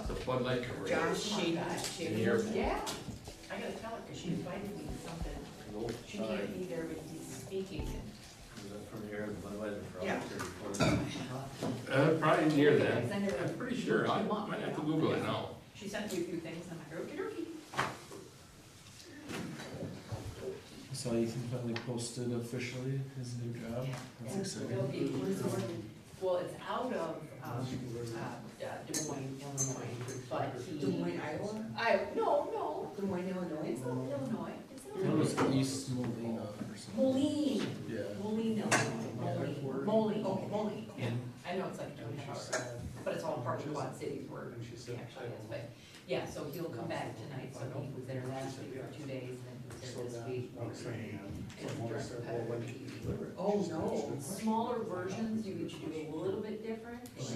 the floodlight coverage. Josh, she, In the airport. Yeah, I gotta tell her, cause she invited me to something, she can't be there, but he's speaking. From here, Budweiser for Yeah. Probably near that. I sent her I'm pretty sure, I might have to Google it now. She sent me a few things, I'm like, okey dokey. So Ethan finally posted officially his new job. That's exciting. Well, it's out of, Des Moines, Illinois, but he. Des Moines, Iowa? No, Des Moines, Illinois? it's not Illinois, it's It was Illinois. East Molina or something. Moline, Yeah. Moline, Illinois, Moline, Okay. Moline. I know it's like a 2.5 hour, but it's all part of the Quad Cities where he actually is, but, yeah, so he'll come back tonight, so he was there last week for 2 days, and then he was there this week. And direct deposit. Oh, no. Smaller versions, you each do a little bit different, like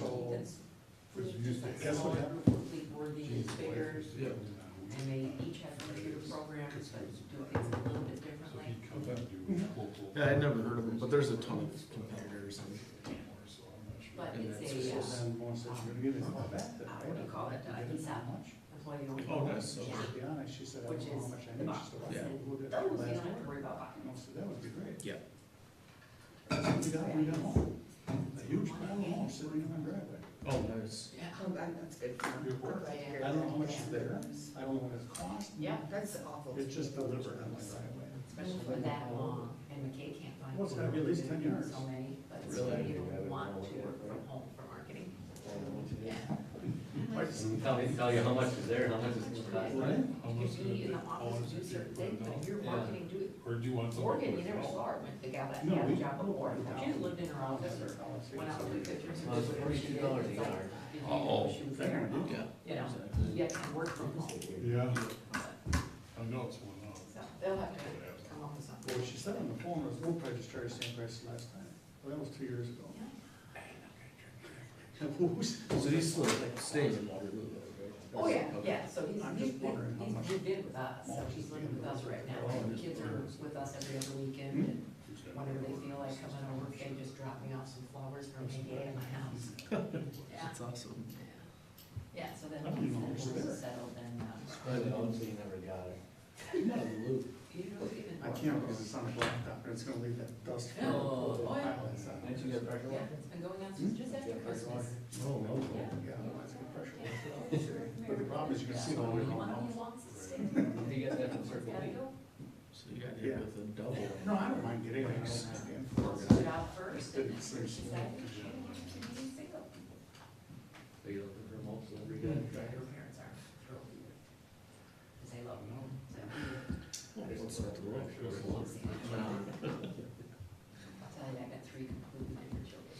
Ethan's just like Guess what smaller, happened? worthy is bigger, Yeah. and they each have computer programs, but do things a little bit differently. Yeah, I'd never heard of him, but there's a ton of competitors and. But And it's that's a, just- And Mom said you're gonna give me a call back then, what do you call it, ESOP, employee owned. Oh, nice. So- Yeah. To be honest, she said, I Which don't know is how much I the need. box. She said, Yeah. "We'll do it Those, you don't last have to night." worry about buying. And I said, that would be great. Yeah. We got home. A huge pile of home sitting in my driveway. Oh, nice. Yeah. Oh, that's good. I don't know how much is there. I don't know what it costs. Yeah, That's awful. It's just delivered on my driveway. especially for that long, and McKay can't find. Well, it's gotta be at least 10 yards. So many, but Really? you don't want to work from home for marketing. Yeah. Tell you how much is there, how much is gonna cost. Right? You can be in the office, do certain things, but if you're Yeah. marketing, do it. Or do you want something? Morgan, you never saw her, when the gal that No, had a we- job before, she just lived in her office, or went out to the pictures. Well, it's $42 a yard. Did you Uh-oh. know she was there? Yeah. You know, you have to work from home, Yeah, I know it's one up. so they'll have to come up with something. Well, she said on the phone, was we'll probably just charge the same price as last time. Well, that was 2 years ago. Who's- So he's still staying in Waterloo though, right? Oh, yeah, Okay. yeah, so I'm just wondering how much- moved in with us, so he's living with us right now, and the kids are with us every other weekend, and whenever they feel like coming over, they just drop me off some flowers from May in my house. Yeah, That's awesome. yeah, so then I don't even know once who's it's there. settled, then, I honestly never got it. I'm not in the loop. you know, even. I can't because it's on a blacktop and it's gonna leave that dust. Oh, oh, yeah. pile inside. Didn't you get pressure Yeah, water? it's been going on since just after Christmas. Oh, okay. Yeah. Yeah, it's gonna pressure. But the problem is you can see the So way he it wants, he comes. wants to stay. Did you get that from Circle Gotta K? go. So you got hit with a double. No, I don't mind getting it. I just can't Wants afford to it. get out first, and then Didn't seem decided smart. she wants to be single. Are you looking for most of the Yeah, weekend? her parents are thrilled with it. 'Cause they love them, so. What's not to work? I'll tell you, I got 3 completely different children.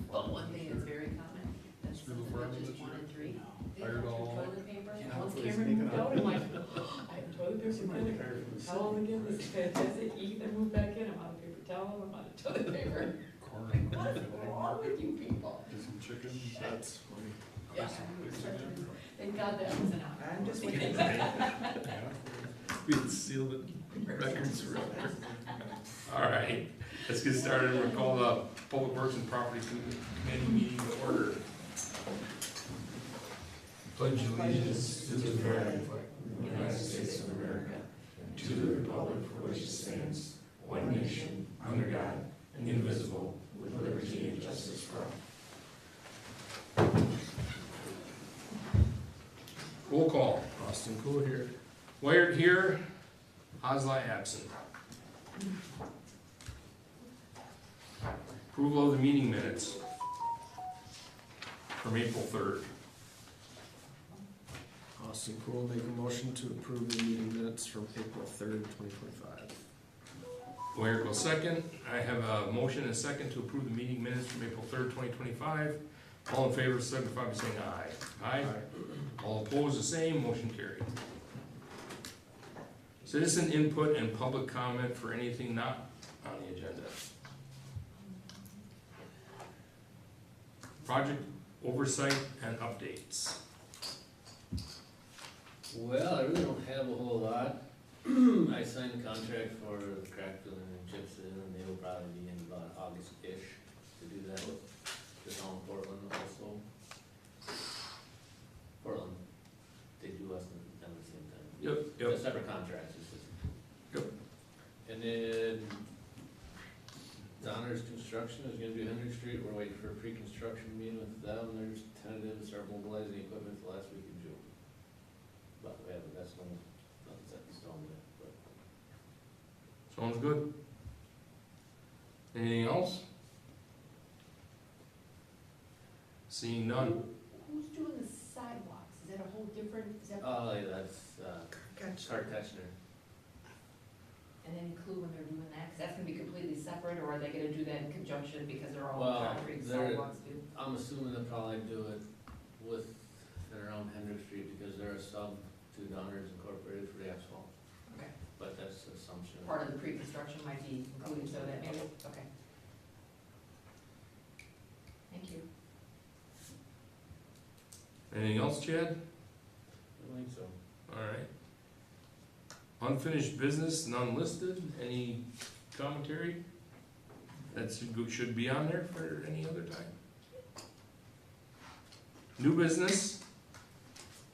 Well, one thing that's very common, that's something that just 1 in 3. They Hired don't all- have toilet paper. Yeah, Once please Cameron make it moved up. out, I'm like, I have toilet paper. Somebody retired from the How long city. again, this is fantastic, Ethan moved back in, I'm out of paper towel, I'm out of toilet paper. Corn. What is wrong with you people? Get some chicken. That's funny. Yeah. Thank God that was an option. I'm just waiting. Being sealed in records forever. All right, let's get started. We'll call the Public Works and Property Committee meeting to order. Pledge allegiance to the flag of the United States of America, to the republic for which it stands, one nation, under God, indivisible, with liberty and justice for all. Roll call. Austin Cool here. Wired here, Haslai absent. Approval of the meeting minutes from April 3rd. Austin Cool, make a motion to approve the meeting minutes from April 3rd, 2025. Wired will second. I have a motion and a second to approve the meeting minutes from April 3rd, 2025. All in favor, signify by saying aye. Aye. All opposed, the same, motion carried. Citizen input and public comment for anything not on the agenda. Project oversight and updates. Well, I really don't have a whole lot. I signed a contract for crack filling and chip sealing, and they will probably be in about August-ish to do that with the town of Portland also. Portland Donner's Construction is gonna do Henry Street, we're waiting for a pre-construction meeting with them, there's tentative to start mobilizing equipment the last week of June. But we haven't, that's no, nothing set in stone yet, but. Sounds good. Anything else? Seeing none. Who's doing the sidewalks? Is that a whole different, is that, Oh, yeah, that's, Gotcha. Cart Techner. and any clue when they're doing that? Cause that's gonna be completely separate, or are they gonna do that in conjunction because they're all Well, concrete they're- sidewalks too? I'm assuming they'll probably do it with their own Hendrick Street because they're a sub to Donner's Incorporated for the asphalt, Okay. but that's an assumption. Part of the pre-construction might be included, so that maybe, okay. Thank you. Anything else, Chad? I think so. Alright. Unfinished business, none listed, any commentary? That should be on there for any other time. New business,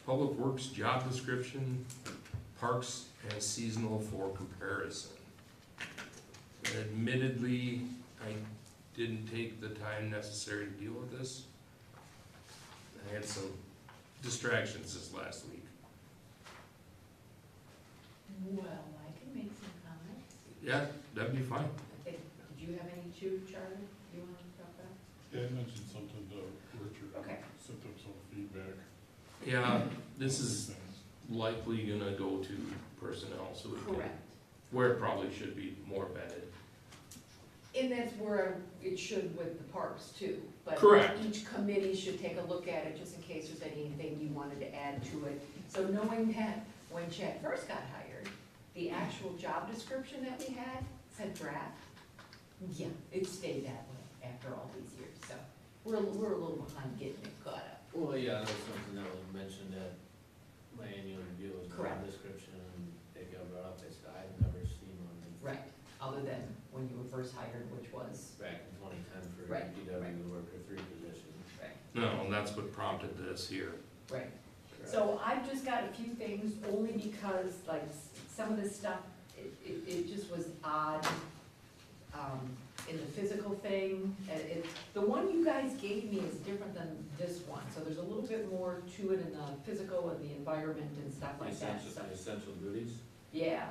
Public Works job description, parks and seasonal for comparison. Admittedly, I didn't take the time necessary to deal with this. I had some distractions this last week. Well, I can make some comments. Yeah, that'd be fine. I think, did you have any too, Charlie, you wanna talk about? Yeah, I mentioned something to Richard. Okay. Sent him some feedback. Yeah, this is Things. likely gonna go to personnel, so we can, Correct. where it probably should be more vetted. And that's where it should with the parks too. But Correct. each committee should take a look at it, just in case there's anything you wanted to add to it. So knowing that when Chad first got hired, the actual job description that we had said draft. Yeah, it stayed that way after all these years, so we're a little behind getting it caught up. Well, yeah, that's something that was mentioned at my annual review, was the Correct. job description, and it got brought up, I said, I've never seen one Right, other than when you were first hired, which was, back in 2010 for a Right, DPW worker 3 position. right, No, and that's what prompted this here. right. So I've just got a few things, only because like some of this stuff, it just was odd, in the physical thing. The one you guys gave me is different than this one, so there's a little bit more to it in the physical and the environment and stuff The like that, essential, so, the essential duties, yeah.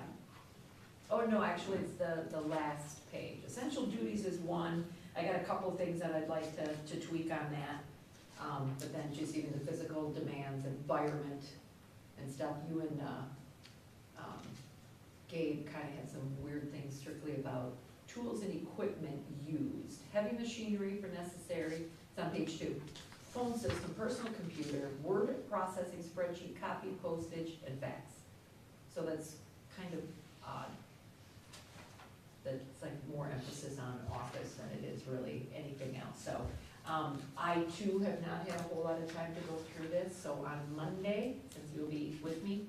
Oh, no, actually, it's the last page. Essential duties is one, I got a couple things that I'd like to tweak on that. But then just even the physical demands, environment and stuff, you and, Gabe kinda had some weird things strictly about tools and equipment used. Heavy machinery for necessary, it's on page 2. Phone system, personal computer, word processing, spreadsheet, copy, postage, and fax. So that's kind of odd. That's like more emphasis on office than it is really anything else, so. I too have not had a whole lot of time to go through this, so on Monday, since you'll be with me,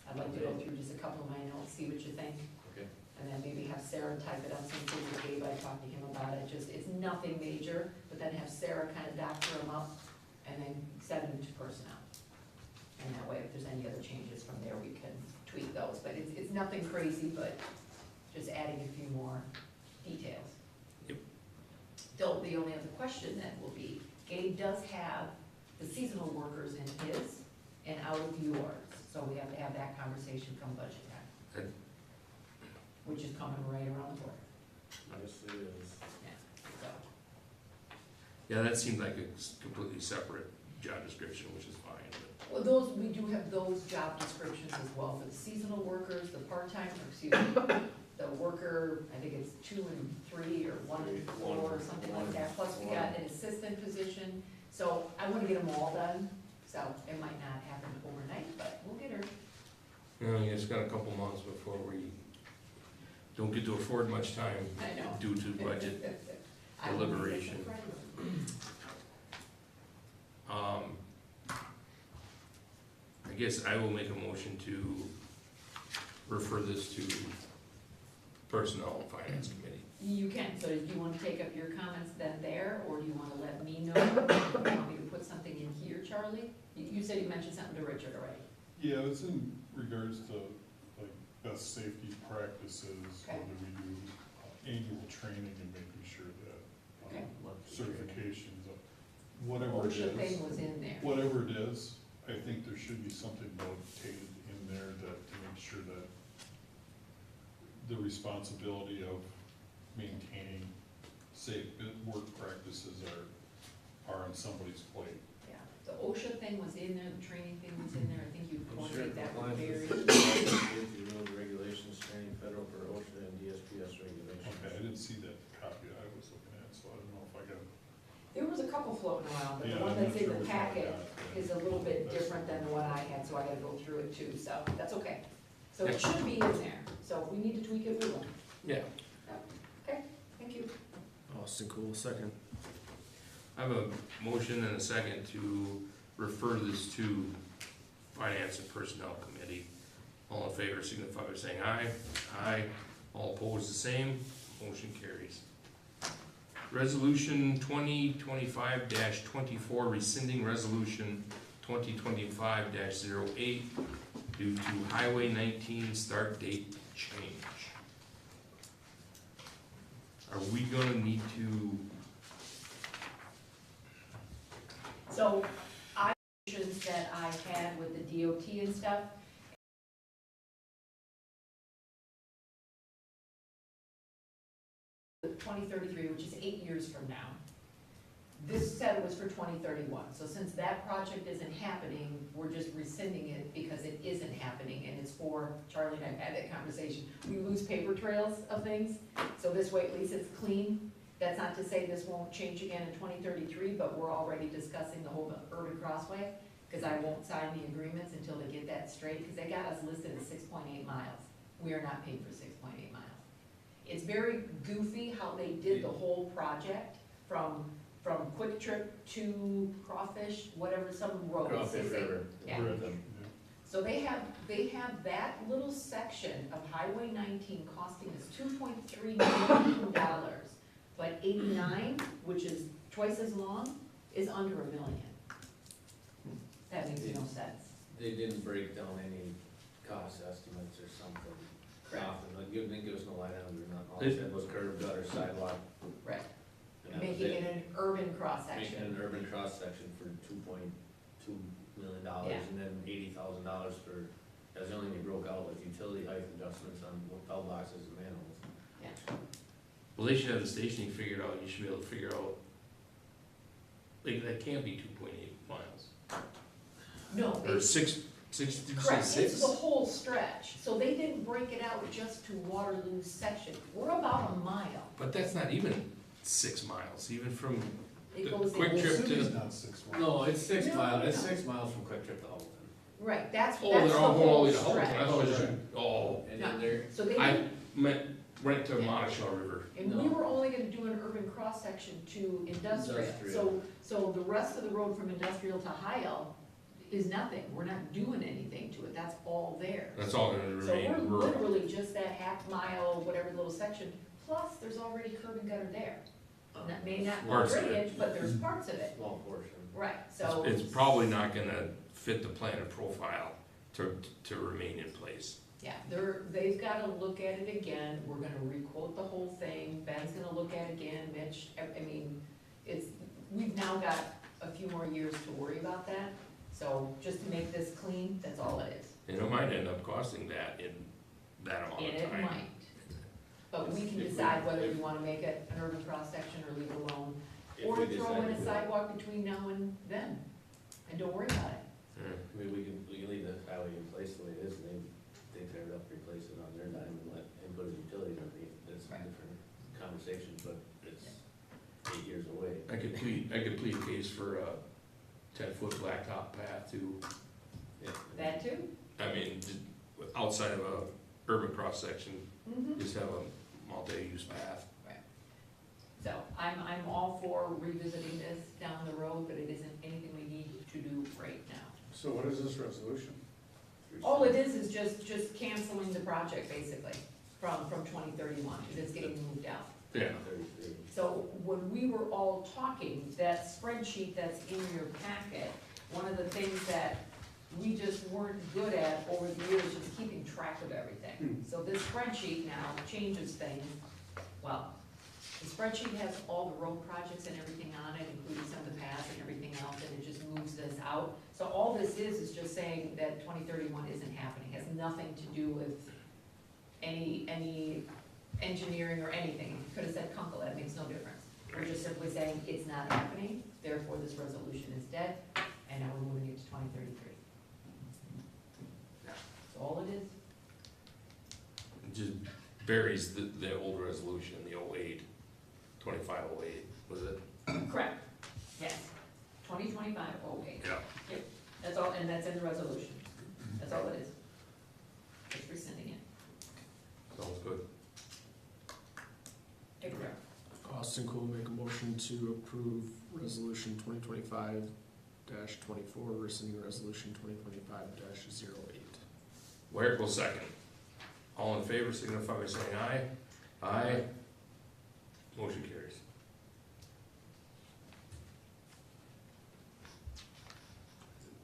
I'd like to go through just a couple of my notes, see what you think. okay. And then maybe have Sarah type it up, since with Gabe, I talked to him about it, just, it's nothing major, but then have Sarah kind of doctor them up, and then send them to personnel. And that way, if there's any other changes from there, we can tweak those, but it's nothing crazy, but just adding a few more details. The only other question then will be, Gabe does have the seasonal workers in his and out of yours, so we have to have that conversation come budget time. Okay. Which is coming right around the corner, Yes, it is. yeah, so, Yeah, that seemed like a completely separate job description, which is fine, but well, those, we do have those job descriptions as well for the seasonal workers, the part-time, or excuse me, the worker, I think it's 2 and 3, or 1 and 4, or something like that, plus we got an assistant position, so I wanna get them all done, so it might not happen overnight, but we'll get her. you know, it's got a couple months before we don't get to afford much time I know. due to budget. I will be Deliberation. Friday. I guess I will make a motion to refer this to Personnel and Finance Committee. You can, so do you wanna take up your comments then there, or do you wanna let me know? Do you want me to put something in here, Charlie? You said you mentioned something to Richard already. Yeah, it's in regards to like best safety practices, Okay. whether we do annual training and making sure that, Okay. certifications of whatever it OSHA thing is, was in there. whatever it is, I think there should be something notated in there that, to make sure that the responsibility of maintaining safe work practices are on somebody's plate. Yeah, the OSHA thing was in there, the training thing was in there, I think you Ensure coordinate that with compliance Barry. with safety rules, regulations, training, federal for OSHA and DSPS regulations. Okay, I didn't see that copy I was looking at, so I don't know if I got. There was a couple floating around, but the Yeah, one I'm that's not in sure the which one I packet got. is a little bit That's- different than the one I had, so I gotta go through it too, so that's okay. So it should be in there, so if we need to tweak it, we will. Yeah. Okay, thank you. Austin Cool, second. I have a motion and a second to refer this to Finance and Personnel Committee. All in favor signify by saying aye. Aye. All opposed, the same. Motion carries. Resolution 2025-24, rescinding resolution 2025-08 due to Highway 19 start date change. Are we gonna need to, So, options that I had with the DOT and stuff. 2033, which is 8 years from now. This said it was for 2031, so since that project isn't happening, we're just rescinding it because it isn't happening, and it's for, Charlie and I've had that conversation, we lose paper trails of things, so this way at least it's clean. That's not to say this won't change again in 2033, but we're already discussing the whole urban crossway, because I won't sign the agreements until they get that straight, because they got us listed at 6.8 miles. We are not paying for 6.8 miles. It's very goofy how they did the whole project from Quick Trip to Crawfish, whatever, some road. Crawfish River. Yeah. So they have that little section of Highway 19 costing us $2.3 million, but 89, which is twice as long, is under $1 million. That makes no sense. They didn't break down any cost estimates or something. Nothing, like, didn't give us no line item or nothing, all it said was curb, gutter, sidewalk. Right. And that was Making it. it an urban Making cross-section. an urban cross-section for $2.2 million, Yeah. and then $80,000 for, that's the only thing they broke out with utility height adjustments on bell boxes and manholes. Yeah. well, they should have the stationing figured out, you should be able to figure out, like, that can't be 2.8 miles. No, Or it's, six, did you say correct, it's six? the whole stretch. So they didn't break it out just to Waterloo section. We're about a mile. But that's not even 6 miles, even from, It The goes quick in. trip City's to- not 6 miles. No, it's 6 No, miles, no. it's 6 miles from Quick Trip to Alton. Right, that's oh, the they're all going all whole the way to Holton, I stretch. thought it was just, oh, And No. then there, So they I didn't, meant, went to Monticello River. and we were only gonna do an urban cross-section to industrial. Industrial. So the rest of the road from industrial to Hyle is nothing. We're not doing anything to it. That's all there. That's all gonna So remain we're rural. literally just that half mile, whatever little section, plus there's already curb and gutter there. That may not be Parts of it. brilliant, but there's parts of it. small portion. Right, so. It's probably not gonna fit the plan and profile to remain in place. Yeah, they've gotta look at it again, we're gonna requote the whole thing, Ben's gonna look at it again, Mitch, I mean, we've now got a few more years to worry about that, so just to make this clean, that's all it is. And it might end up costing that in that amount And of it time. might, but we can If we- decide whether we wanna make it an urban cross-section or leave it alone, If or we throw decide in to a do it. sidewalk between now and then, and don't worry about it. Yeah. I mean, we can leave the highway in place the way it is, and they tear it up, replace it on their dime and let him put his utilities underneath. That's a different conversation, but it's 8 years away. I could plead a case for a 10-foot blacktop path too. Yeah. That too? I mean, just outside of a urban cross-section, Mm-hmm. just have a multi-use path. So I'm all for revisiting this down the road, but it isn't anything we need to do right now. So what is this resolution? All it is just canceling the project basically from 2031, because it's getting moved out. Yeah. 33. So when we were all talking, that spreadsheet that's in your packet, one of the things that we just weren't good at over the years is keeping track of everything. So this spreadsheet now changes things, well, the spreadsheet has all the road projects and everything on it, including some of the paths and everything else, and it just moves this out. So all this is just saying that 2031 isn't happening, has nothing to do with any engineering or anything. You could have said Kunkel, that makes no difference. We're just simply saying it's not happening, therefore this resolution is dead, and now we're moving it to 2033. That's all it is. It just buries the old resolution, the 08, 2508, was it? Correct, yes, 2025-08. Yeah. Yep, that's all, and that's in the resolution, that's all it is. Just rescinding it. Sounds good. Take it out. Austin Cool make a motion to approve resolution 2025-24, rescinding resolution 2025-08. Wyatt will second. All in favor, signify by saying aye. Aye. Motion carries.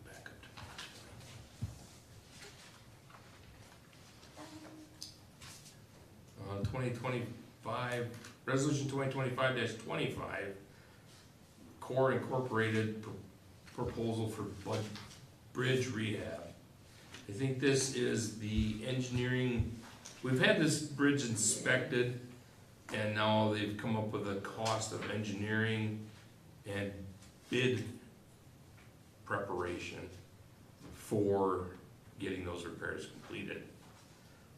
Back up. On 2025, resolution 2025-25, Core Incorporated proposal for bridge rehab. I think this is the engineering, we've had this bridge inspected, and now they've come up with a cost of engineering and bid preparation for getting those repairs completed.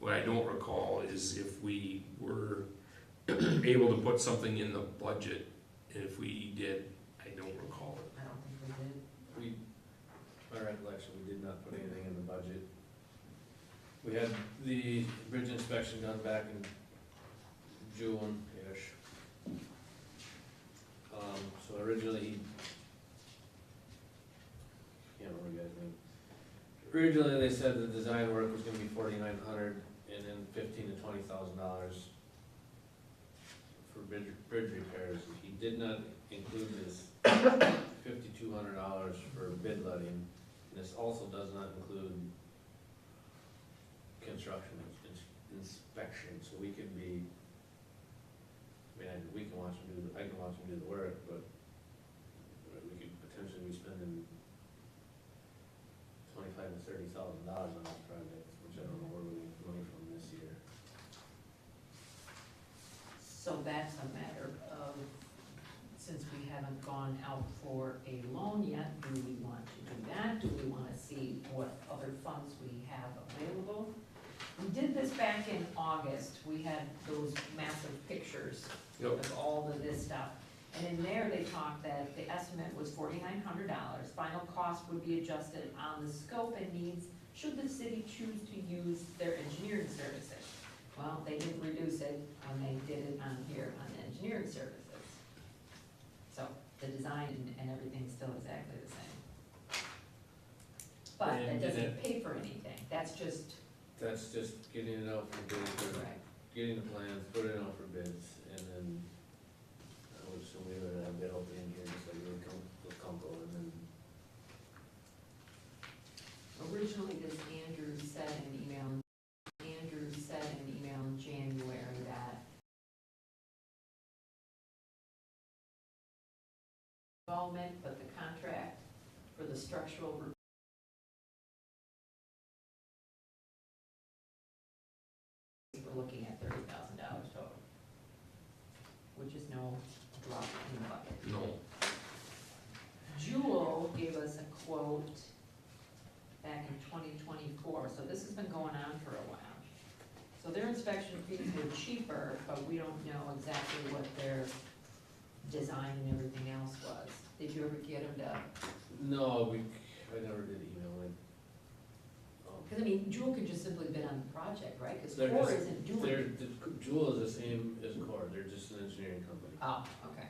What I don't recall is if we were able to put something in the budget, and if we did, I don't recall it. I don't think we did. My recollection, we did not put anything in the budget. We had the bridge inspection done back in June-ish. So originally, can't remember you guys' name. Originally, they said the design work was gonna be $4,900 and then $15,000 to $20,000 for bridge repairs. He did not include this $5,200 for bid letting. This also does not include construction inspection, so we can be, I mean, we can watch them do, I can watch them do the work, but we could potentially be spending $25,000 to $30,000 on this project, which I don't know where we get money from this year. So that's a matter of, since we haven't gone out for a loan yet, do we want to do that? Do we want to see what other funds we have available? We did this back in August. We had those massive pictures Yep. of all of this stuff. And in there, they talked that the estimate was $4,900. Final cost would be adjusted on the scope and needs should the city choose to use their engineering services. Well, they didn't reduce it when they did it on here on the engineering services. So the design and everything's still exactly the same. But And that doesn't pay for anything. That's just, getting it out for bids, right. getting the plans, putting it out for bids, and then I would assume we would have bid opening here, just like we would come with Kunkel, and then Originally, this Andrew said in an email in January that involvement, but the contract for the structural we're looking at $30,000 total, which is no drop in the bucket. No. Jewel gave us a quote back in 2024, so this has been going on for a while. So their inspection fees were cheaper, but we don't know exactly what their design and everything else was. Did you ever get them to, no, I never did email it. because I mean, Jewel could just simply bid on the project, right? Because They're Core just- isn't doing it. Jewel is the same as Core, they're just an engineering company. Oh, okay.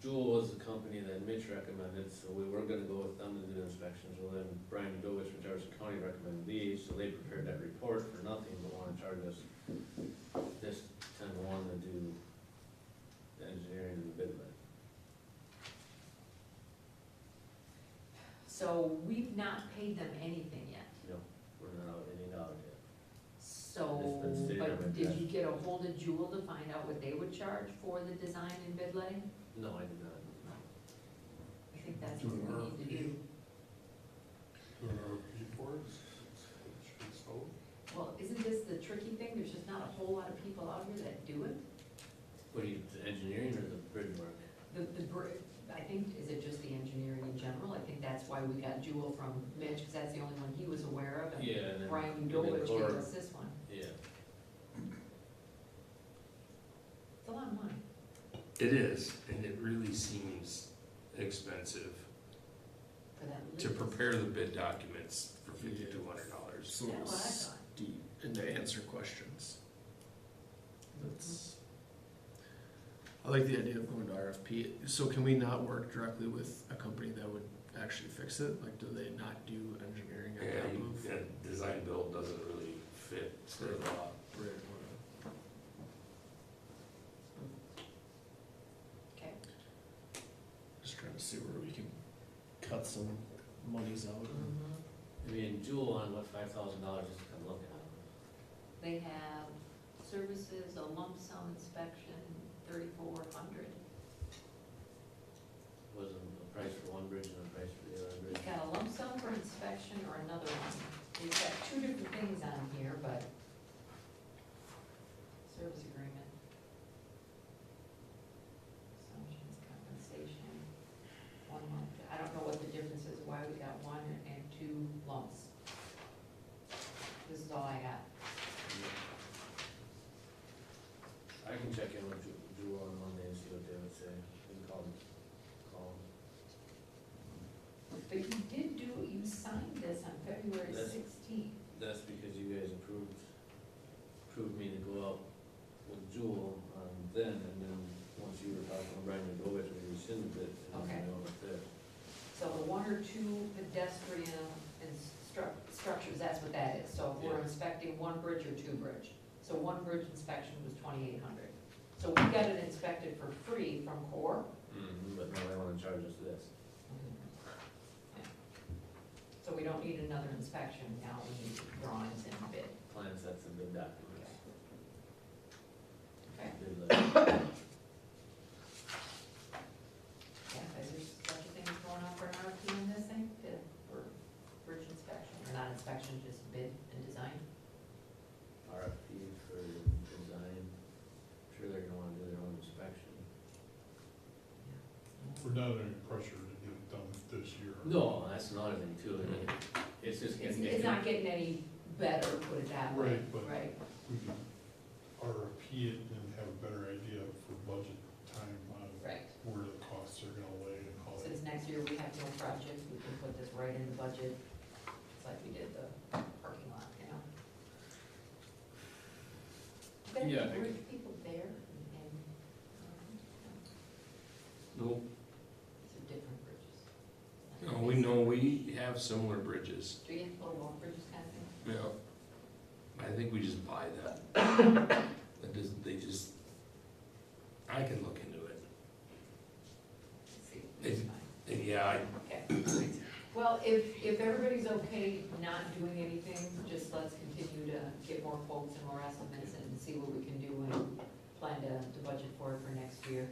Jewel was the company that Mitch recommended, so we were gonna go with them to do inspections. Well, then Brian Dovich from Jefferson County recommended these, so they prepared that report for nothing, but wanted to charge us this 10-1 to do the engineering and the bid letting. So we've not paid them anything yet. No, we're not out any dollars yet. So It's been city But limit, did yeah. you get a hold of Jewel to find out what they would charge for the design and bid letting? No, I did not. I think that's what we need to do. Do an RFP for it? Should so. Well, isn't this the tricky thing? There's just not a whole lot of people out here that do it. What do you, the engineering or the bridge work? I think, is it just the engineering in general? I think that's why we got Jewel from Mitch, because that's the only one he was aware of. And Yeah, and then. Brian and then Udovich gave Cor- us this one. Yeah, It's a lot of money. It is, and it really seems expensive For that to list. prepare the bid documents for $5,200. So That's what I it's thought. deep, and to answer questions. That's, I like the idea of going to RFP. So can we not work directly with a company that would actually fix it? Like, do they not do engineering on Yeah, top of? yeah, design build doesn't really fit state law. Right, Okay. just trying to see where we can cut some monies out. Mm-hmm. I mean, Jewel on what, $5,000 just to come look at it. They have services, a lump sum inspection, 3,400. Wasn't a price for one bridge and a price for the other bridge. It's got a lump sum for inspection or another one. It's got two different things on here, but service agreement. Assumptions, compensation, 1 month. I don't know what the difference is, why we got one and two lumps. This is all I got. I can check in with Jewel on Monday and see what they would say. We can call them. But you did you signed this on February That's- 16th. That's because you guys approved me to go out with Jewel then, and then once you were talking to Brian Udovich, we rescinded it. And Okay. then we went there. So the 1 or 2 pedestrian and structures, that's what that is. So if we're Yeah. inspecting one bridge or two bridge. So one bridge inspection was 2,800. So we got it inspected for free from Core. But now they wanna charge us this. Yeah. So we don't need another inspection, now we need drawings and bid. Plan sets and bid documents. Okay. Bid list. Yeah, is there such a thing as going out for an RFP in this thing, for bridge inspection, or not inspection, just bid and design? RFP for design. Sure they're gonna wanna do their own inspection. We're not under any pressure to get it done this year. No, that's another thing too. I mean, it's just It's, getting. it's not getting any better, put it that way. Right, but Right, we can RFP it and have a better idea for budget time on right. where the costs are gonna lay and how they. Since next year we have no project, we can put this right in the budget, it's like we did the parking lot, you know? There Yeah, I are bridge people there, and, Nope. these are different bridges. No, we know we have similar bridges. Do you have little walk bridges kind of thing? Yeah. I think we just buy that. That doesn't, they just, I can look into it. Let's see, It's- it's fine. And yeah, Okay. Well, if everybody's okay not doing anything, just let's continue to get more quotes and more estimates and see what we can do and plan to budget for it for next year.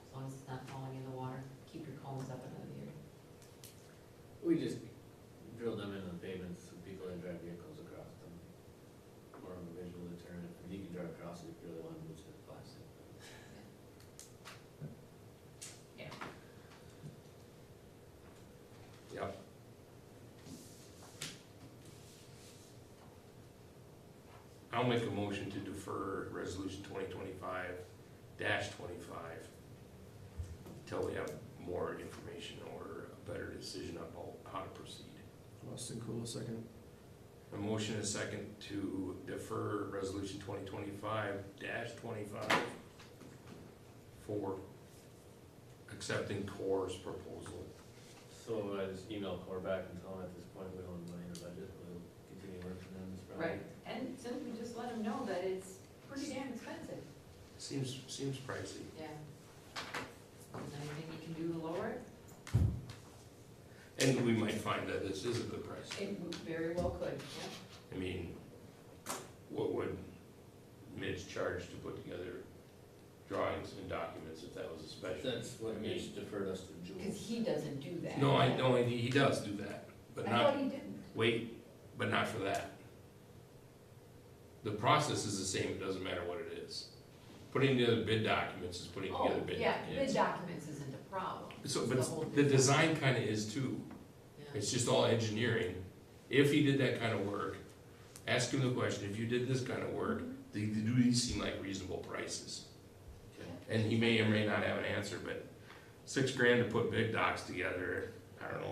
As long as it's not falling in the water, keep your cones up another year. We just drill them in the pavements so people that drive vehicles across them. More of a visual deterrent. If you can drive across it, if you really want to, it's just plastic. Yeah. yep. I'll make a motion to defer resolution 2025-25 till we have more information or a better decision about how to proceed. Austin Cool, second. A motion is second to defer resolution 2025-25 for accepting Core's proposal. So I just email Core back and tell them at this point, we don't have money in the budget, we'll continue working on this Right, project. and simply just let them know that it's pretty damn expensive. Seems pricey. Yeah. Is there anything you can do to lower it? And we might find that this is a good price. It very well could, yeah. I mean, what would Mitch charge to put together drawings and documents if that was a special? That's what Mitch deferred us to Cause Jules. he doesn't do that. No, I know, he does do that, but I not, thought he didn't. wait, but not for that. The process is the same, it doesn't matter what it is. Putting together bid documents is putting together Oh, bid yeah, documents. bid documents isn't a problem. So, It's the whole but the design kinda is too. Yeah. It's just all engineering. If he did that kind of work, ask him the question, if you did this kind of work, do these seem like reasonable prices? And he may or may not have an answer, but $6,000 to put big docs together, I don't know,